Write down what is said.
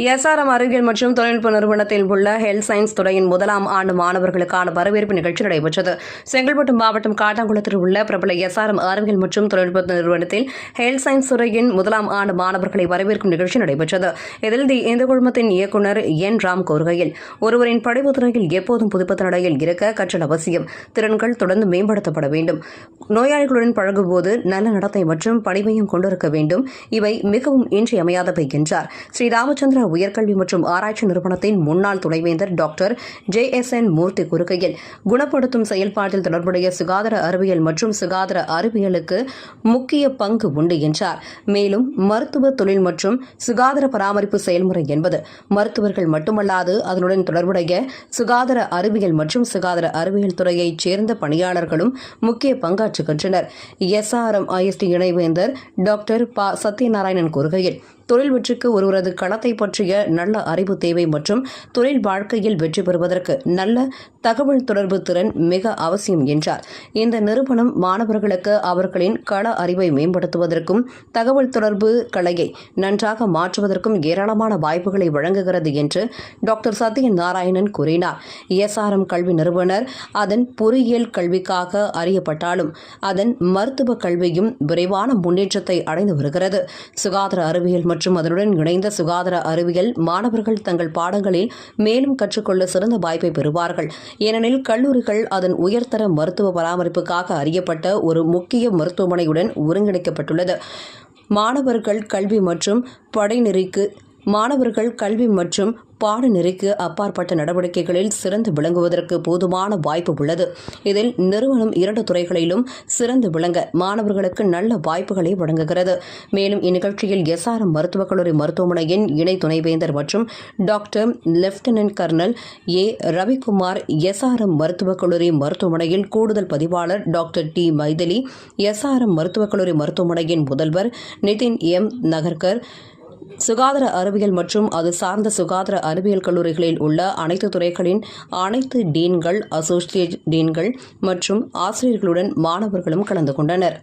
SRM அறிவியல் மற்றும் தொழில்நுட்ப நிறுவனத்தில் உள்ள ஹெல்த் சயின்ஸ் துறையின் முதலாம் ஆண்டு மாணவர்களுக்கான வரவேற்பு நிகழ்ச்சி நடைபெற்றது. செங்கல்பட்டு மாவட்டம் காட்டாங்குளத்தில் உள்ள பிரபல எஸ்ஆர்எம் அறிவியல் மற்றும் தொழில்நுட்ப நிறுவனத்தில் ஹெல்த் சயின்ஸ் துறையின் முதலாம் ஆண்டு மாணவர்களை வரவேற்கும் நிகழ்ச்சி நடைபெற்றது. இதில் இந்த குழுமத்தின் இயக்குநர் என் ராம் கூறுகையில், ஒருவரின் படிப்புத் துறையில் எப்போதும் புதுப்பித்த நிலையில் இருக்க கற்றல் அவசியம். திறன்கள் தொடர்ந்து மேம்படுத்தப்பட வேண்டும். நோயாளிகளுடன் பழகும்போது நல்ல நடத்தை மற்றும் பணிவையும் கொண்டிருக்க வேண்டும். இவை மிகவும் இன்றியமையாதவை என்றார். ஸ்ரீ ராமச்சந்திர உயர்கல்வி மற்றும் ஆராய்ச்சி நிறுவனத்தின் முன்னாள் துணைவேந்தர் டாக்டர் JSN மூர்த்தி கூறுகையில், குணப்படுத்தும் செயல்பாட்டில் தொடர்புடைய சுகாதார அறிவியல் மற்றும் சுகாதார அறிவியலுக்கு முக்கிய பங்கு உண்டு என்றார். மேலும் மருத்துவ தொழில் மற்றும் சுகாதார பராமரிப்பு செயல்முறை என்பது மருத்துவர்கள் மட்டுமல்லாது அதனுடன் தொடர்புடைய சுகாதார அறிவியல் மற்றும் சுகாதார அறிவியல் துறையைச் சேர்ந்த பணியாளர்களும் முக்கிய பங்காற்றுகின்றனர். SRM IST இணைவேந்தர் டாக்டர் ப சத்யநாராயணன் கூறுகையில், தொழில் வெற்றிக்கு ஒருவரது களத்தை பற்றிய நல்ல அறிவு தேவை மற்றும் தொழில் வாழ்க்கையில் வெற்றி பெறுவதற்கு நல்ல தகவல் தொடர்பு திறன் மிக அவசியம் என்றார். இந்த நிறுவனம் மாணவர்களுக்கு அவர்களின் கள அறிவை மேம்படுத்துவதற்கும் தகவல் தொடர்பு கலையை நன்றாக மாற்றுவதற்கும் ஏராளமான வாய்ப்புகளை வழங்குகிறது என்று டாக்டர் சத்யநாராயணன் கூறினார். SRM கல்வி நிறுவனர் அதன் பொறியியல் கல்விக்காக அறியப்பட்டாலும் அதன் மருத்துவ கல்வியும் விரைவான முன்னேற்றத்தை அடைந்து வருகிறது. சுகாதார அறிவியல் மற்றும் அதனுடன் இணைந்த சுகாதார அறிவியல் மாணவர்கள் தங்கள் பாடங்களில் மேலும் கற்றுக்கொள்ள சிறந்த வாய்ப்பை பெறுவார்கள். ஏனெனில் கல்லூரிகள் அதன் உயர்தர மருத்துவ பராமரிப்புக்காக அறியப்பட்ட ஒரு முக்கிய மருத்துவமனையுடன் ஒருங்கிணைக்கப்பட்டுள்ளது. மாணவர்கள் கல்வி மற்றும் பாடநெறிக்கு அப்பாற்பட்ட நடவடிக்கைகளில் சிறந்து விளங்குவதற்கு போதுமான வாய்ப்பு உள்ளது. இதில் நிறுவனம் 2 துறைகளிலும் சிறந்து விளங்க மாணவர்களுக்கு நல்ல வாய்ப்புகளை வழங்குகிறது. மேலும் இந்நிகழ்ச்சியில் SRM மருத்துவக் கல்லூரி மருத்துவமனையின் இணை துணைவேந்தர் மற்றும் doctor lieutenant colonel A. Ravikumar, SRM மருத்துவக் கல்லூரி மருத்துவமனையில் கூடுதல் பதிவாளர் டாக்டர் T. மைதிலி, SRM மருத்துவக் கல்லூரி மருத்துவமனையின் முதல்வர் நிதின் M. நகர்கர், சுகாதார அறிவியல் மற்றும் அது சார்ந்த சுகாதார அறிவியல் கல்லூரிகளில் உள்ள அனைத்து துறைகளின் அனைத்து டீன்கள், அசோசியேட் டீன்கள் மற்றும் ஆசிரியர்களுடன் மாணவர்களும் கலந்து கொண்டனர்.